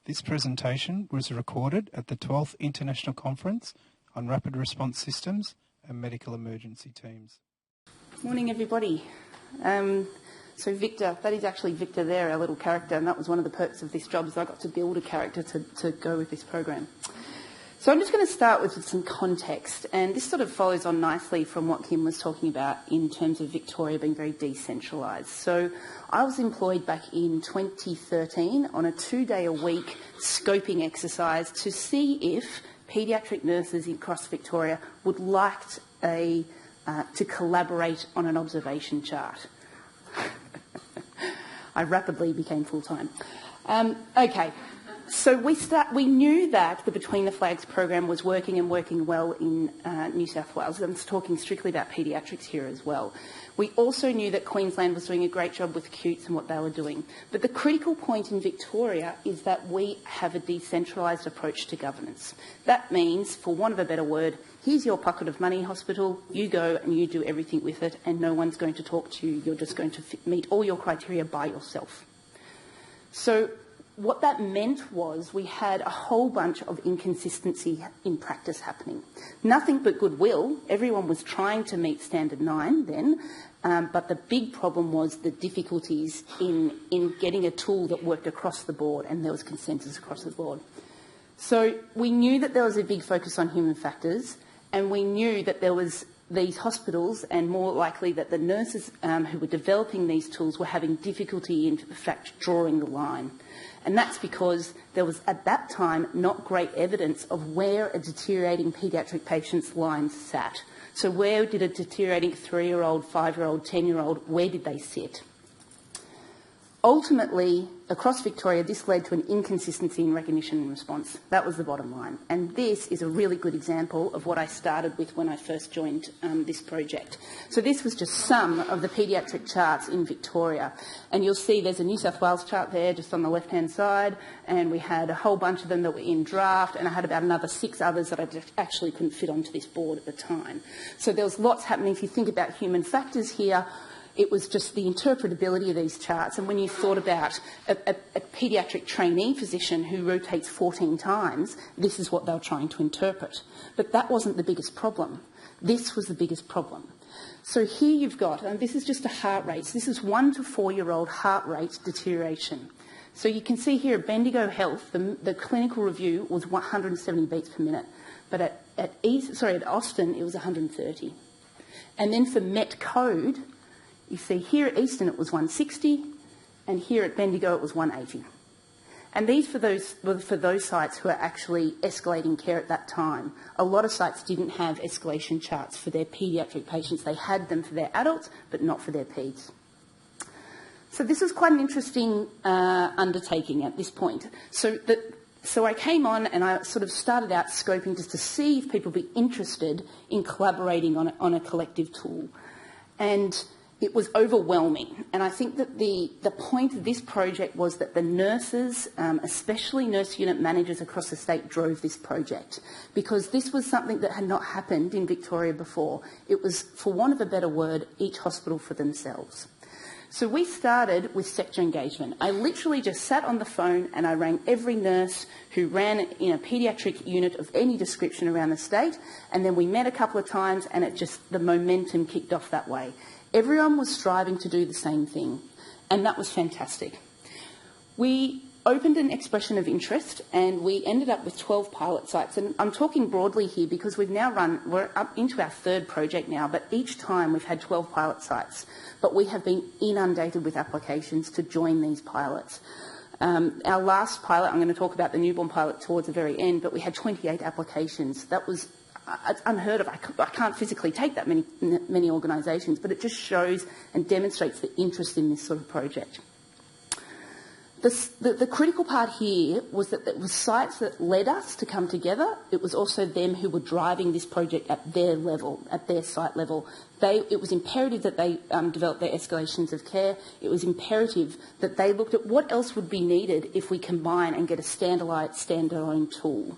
This presentation was recorded at the 12th International Conference on Rapid Response Systems and Medical Emergency Teams. Morning, everybody. So Victor, that is actually Victor there, our little character, and that was one of the perks of this job, is I got to build a character to go with this program. So I'm just going to start with some context, and this sort of follows on nicely from what Kim was talking about in terms of Victoria being very decentralised. So I was employed back in 2013 on a 2-day-a-week scoping exercise to see if paediatric nurses across Victoria would like to collaborate on an observation chart. I rapidly became full-time. Okay. So we knew that the Between the Flags program was working and working well in New South Wales. I'm talking strictly about paediatrics here as well. We also knew that Queensland was doing a great job with acutes and what they were doing. But the critical point in Victoria is that we have a decentralised approach to governance. That means, for want of a better word, here's your pocket of money, hospital, you go and you do everything with it, and no one's going to talk to you. You're just going to meet all your criteria by yourself. So what that meant was we had a whole bunch of inconsistency in practice happening. Nothing but goodwill. Everyone was trying to meet Standard 9 then, but the big problem was the difficulties in getting a tool that worked across the board, and there was consensus across the board. So we knew that there was a big focus on human factors, and we knew that there was these hospitals, and more likely that the nurses who were developing these tools were having difficulty in fact drawing the line. And that's because there was, at that time, not great evidence of where a deteriorating paediatric patient's line sat. So where did a deteriorating 3-year-old, 5-year-old, 10-year-old, where did they sit? Ultimately, across Victoria, this led to an inconsistency in recognition and response. That was the bottom line. And this is a really good example of what I started with when I first joined this project. So this was just some of the paediatric charts in Victoria. And you'll see there's a New South Wales chart there just on the left-hand side, and we had a whole bunch of them that were in draft, and I had about another 6 others that I just actually couldn't fit onto this board at the time. So there was lots happening. If you think about human factors here, it was just the interpretability of these charts. And when you thought about a paediatric trainee physician who rotates 14 times, this is what they were trying to interpret. But that wasn't the biggest problem. This was the biggest problem. So here you've got, and this is just a heart rate. So this is 1 to 4-year-old heart rate deterioration. So you can see here at Bendigo Health, the clinical review was 170 beats per minute. But at Austin, it was 130. And then for Met Code, you see here at Eastern it was 160, and here at Bendigo it was 180. And these were for those sites who are actually escalating care at that time. A lot of sites didn't have escalation charts for their paediatric patients. They had them for their adults, but not for their peds. So this was quite an interesting undertaking at this point. So I came on and I sort of started out scoping just to see if people would be interested in collaborating on a collective tool. And it was overwhelming, and I think that the point of this project was that the nurses, especially nurse unit managers across the state, drove this project, because this was something that had not happened in Victoria before. It was, for want of a better word, each hospital for themselves. So we started with sector engagement. I literally just sat on the phone and I rang every nurse who ran in a paediatric unit of any description around the state, and then we met a couple of times, and the momentum kicked off that way. Everyone was striving to do the same thing, and that was fantastic. We opened an expression of interest, and we ended up with 12 pilot sites. And I'm talking broadly here because we're up into our 3rd project now, but each time we've had 12 pilot sites. But we have been inundated with applications to join these pilots. Our last pilot, I'm going to talk about the newborn pilot towards the very end, but we had 28 applications. That was unheard of. I can't physically take that many organisations, but it just shows and demonstrates the interest in this sort of project. The critical part here was that it was sites that led us to come together. It was also them who were driving this project at their level, at their site level. It was imperative that they develop their escalations of care. It was imperative that they looked at what else would be needed if we combine and get a standalone tool.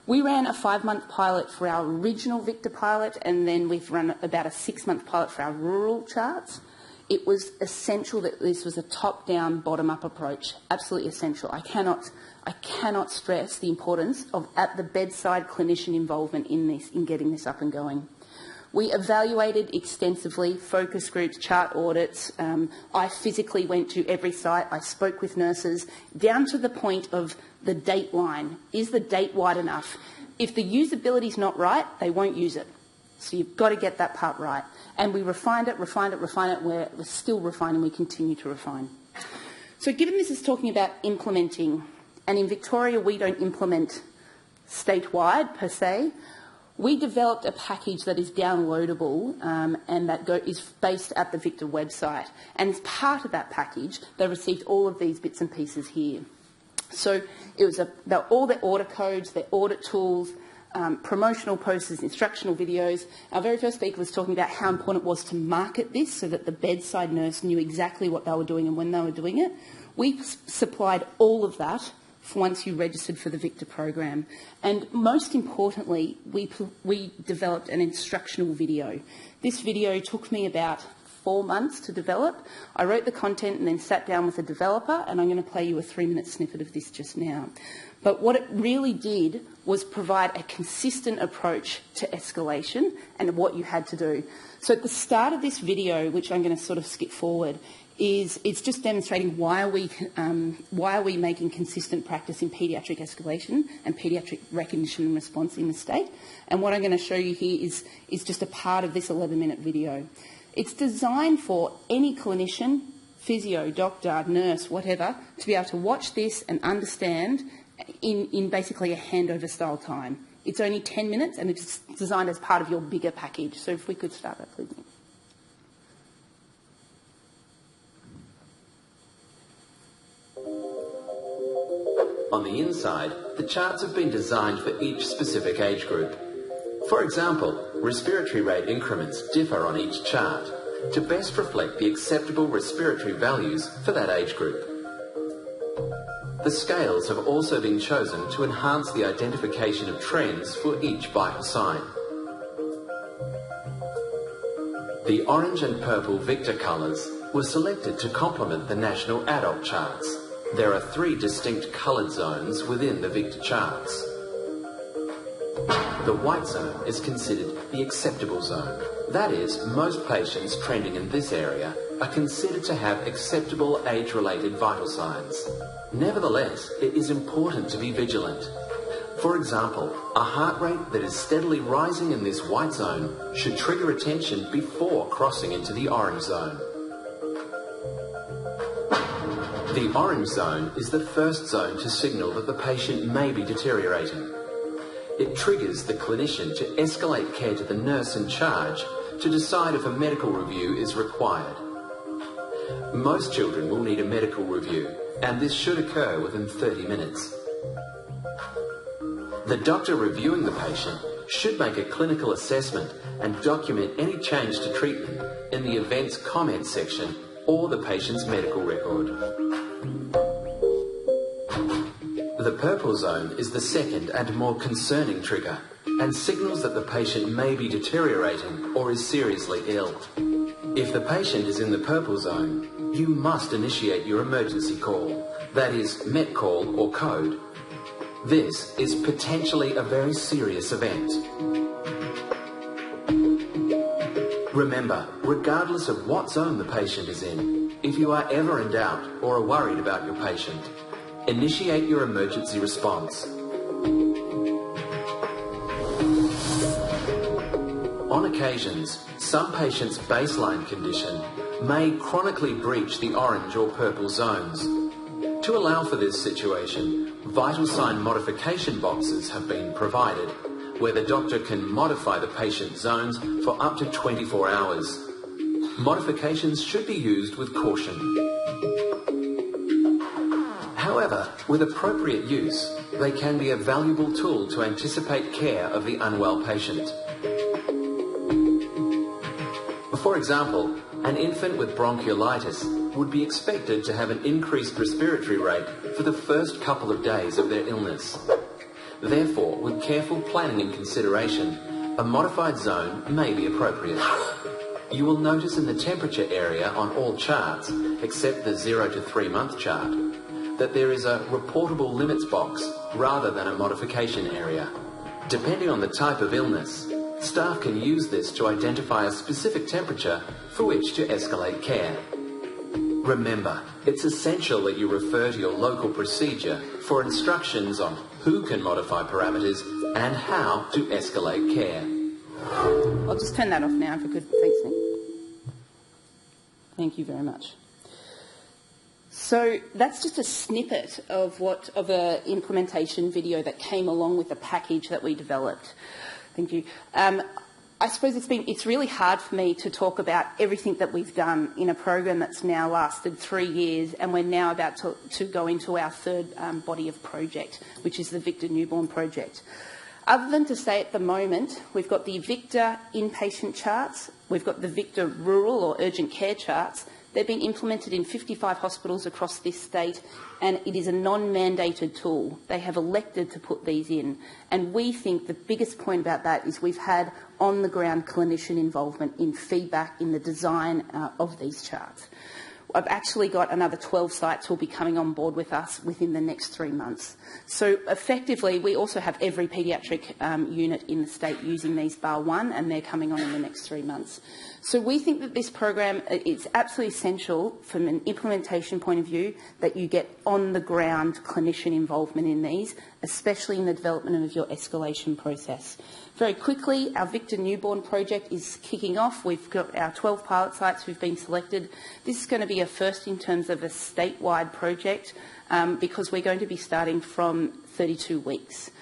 We ran a 5-month pilot for our original Victor pilot, and then we've run about a 6-month pilot for our rural charts. it was essential that this was a top-down, bottom-up approach. Absolutely essential. I cannot stress the importance of at the bedside clinician involvement in this, in getting this up and going. We evaluated extensively, focus groups, chart audits. I physically went to every site. I spoke with nurses, down to the point of the date line. Is the date wide enough? If the usability is not right, they won't use it. So you've got to get that part right. And we refined it. We're still refining. We continue to refine. So given this is talking about implementing, and in Victoria we don't implement statewide per se, we developed a package that is downloadable and that is based at the Victor website. And as part of that package, they received all of these bits and pieces here. So it was all their order codes, their audit tools, promotional posters, instructional videos. Our very first speaker was talking about how important it was to market this so that the bedside nurse knew exactly what they were doing and when they were doing it. We supplied all of that once you registered for the Victor program. And most importantly, we developed an instructional video. This video took me about 4 months to develop. I wrote the content and then sat down with a developer, and I'm going to play you a 3-minute snippet of this just now. But what it really did was provide a consistent approach to escalation and what you had to do. So at the start of this video, which I'm going to sort of skip forward, it's just demonstrating why are we making consistent practice in paediatric escalation and paediatric recognition and response in the state. And what I'm going to show you here is just a part of this 11-minute video. It's designed for any clinician, physio, doctor, nurse, whatever, to be able to watch this and understand in basically a handover style time. It's only 10 minutes and it's designed as part of your bigger package. So if we could start that, please. On the inside, the charts have been designed for each specific age group. For example, respiratory rate increments differ on each chart to best reflect the acceptable respiratory values for that age group. The scales have also been chosen to enhance the identification of trends for each vital sign. The orange and purple Victor colours were selected to complement the national adult charts. There are 3 distinct coloured zones within the Victor charts. The white zone is considered the acceptable zone. That is, most patients trending in this area are considered to have acceptable age-related vital signs. Nevertheless, it is important to be vigilant. For example, a heart rate that is steadily rising in this white zone should trigger attention before crossing into the orange zone. The orange zone is the first zone to signal that the patient may be deteriorating. It triggers the clinician to escalate care to the nurse in charge to decide if a medical review is required. Most children will need a medical review, and this should occur within 30 minutes. The doctor reviewing the patient should make a clinical assessment and document any change to treatment in the events comment section or the patient's medical record. The purple zone is the second and more concerning trigger and signals that the patient may be deteriorating or is seriously ill. If the patient is in the purple zone, you must initiate your emergency call, that is, MET call or code. This is potentially a very serious event. Remember, regardless of what zone the patient is in, if you are ever in doubt or are worried about your patient, initiate your emergency response. On occasions, some patients' baseline condition may chronically breach the orange or purple zones. To allow for this situation, vital sign modification boxes have been provided, where the doctor can modify the patient's zones for up to 24 hours. Modifications should be used with caution. However, with appropriate use, they can be a valuable tool to anticipate care of the unwell patient. For example, an infant with bronchiolitis would be expected to have an increased respiratory rate for the first couple of days of their illness. Therefore, with careful planning and consideration, a modified zone may be appropriate. You will notice in the temperature area on all charts, except the 0 to 3 month chart, that there is a reportable limits box rather than a modification area. Depending on the type of illness, staff can use this to identify a specific temperature for which to escalate care. Remember, it's essential that you refer to your local procedure for instructions on who can modify parameters and how to escalate care. I'll just turn that off now if I could. Thanks, Nick. Thank you very much. So that's just a snippet of an implementation video that came along with the package that we developed. Thank you. I suppose it's really hard for me to talk about everything that we've done in a program that's now lasted 3 years, and we're now about to go into our third body of project, which is the Victor Newborn project. Other than to say at the moment, we've got the Victor inpatient charts, we've got the Victor rural or urgent care charts. They've been implemented in 55 hospitals across this state, and it is a non-mandated tool. They have elected to put these in. And we think the biggest point about that is we've had on-the-ground clinician involvement in feedback in the design of these charts. I've actually got another 12 sites who will be coming on board with us within the next 3 months. So effectively, we also have every paediatric unit in the state using these bar one, and they're coming on in the next 3 months. So we think that this program is absolutely essential from an implementation point of view that you get on-the-ground clinician involvement in these, especially in the development of your escalation process. Very quickly, our Victor Newborn project is kicking off. We've got our 12 pilot sites who've been selected. This is going to be a first in terms of a statewide project because we're going to be starting from 32 weeks.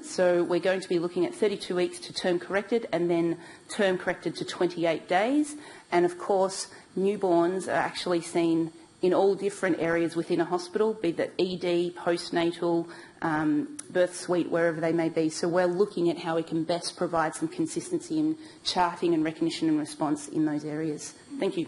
So we're going to be looking at 32 weeks to term corrected and then term corrected to 28 days. And of course, newborns are actually seen in all different areas within a hospital, be that ED, postnatal, birth suite, wherever they may be. So we're looking at how we can best provide some consistency in charting and recognition and response in those areas. Thank you.